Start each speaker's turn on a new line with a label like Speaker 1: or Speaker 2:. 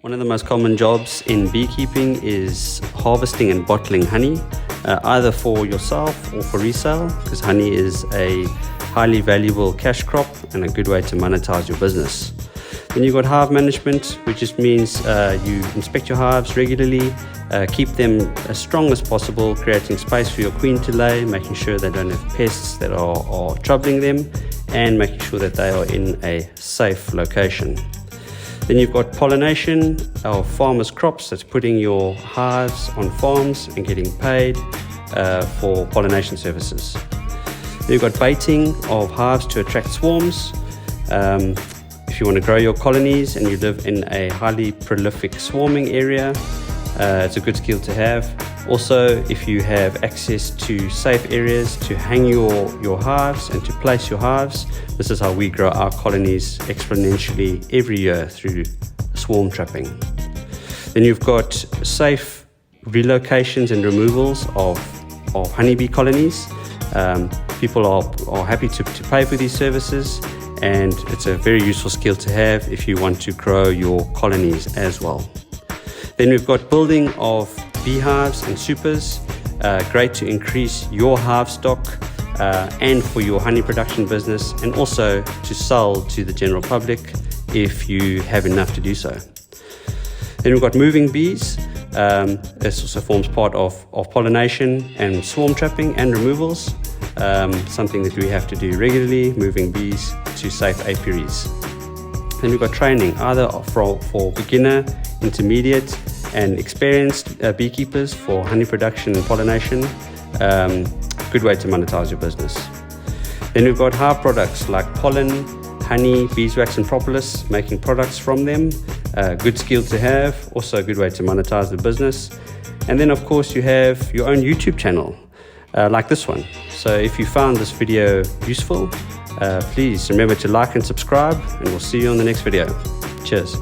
Speaker 1: One of the most common jobs in beekeeping is harvesting and bottling honey, either for yourself or for resale, because honey is a highly valuable cash crop and a good way to monetize your business. Then you've got hive management, which just means you inspect your hives regularly, keep them as strong as possible, creating space for your queen to lay, making sure they don't have pests that are troubling them, and making sure that they are in a safe location. Then you've got pollination of farmers' crops, that's putting your hives on farms and getting paid for pollination services. Then you've got baiting of hives to attract swarms. If you want to grow your colonies and you live in a highly prolific swarming area, it's a good skill to have. Also, if you have access to safe areas to hang your hives and to place your hives, this is how we grow our colonies exponentially every year through swarm trapping. Then you've got safe relocations and removals of honeybee colonies. People are happy to pay for these services, and it's a very useful skill to have if you want to grow your colonies as well. Then we've got building of beehives and supers, great to increase your hive stock and for your honey production business, and also to sell to the general public if you have enough to do so. Then we've got moving bees. This also forms part of pollination and swarm trapping and removals, something that we have to do regularly, moving bees to safe apiaries. Then we've got training, either for beginner, intermediate and experienced beekeepers for honey production and pollination. Good way to monetize your business. Then we've got hive products like pollen, honey, beeswax and propolis, making products from them. Good skill to have, also a good way to monetize the business. And then of course you have your own YouTube channel, like this one. So if you found this video useful, please remember to like and subscribe, and we'll see you on the next video. Cheers.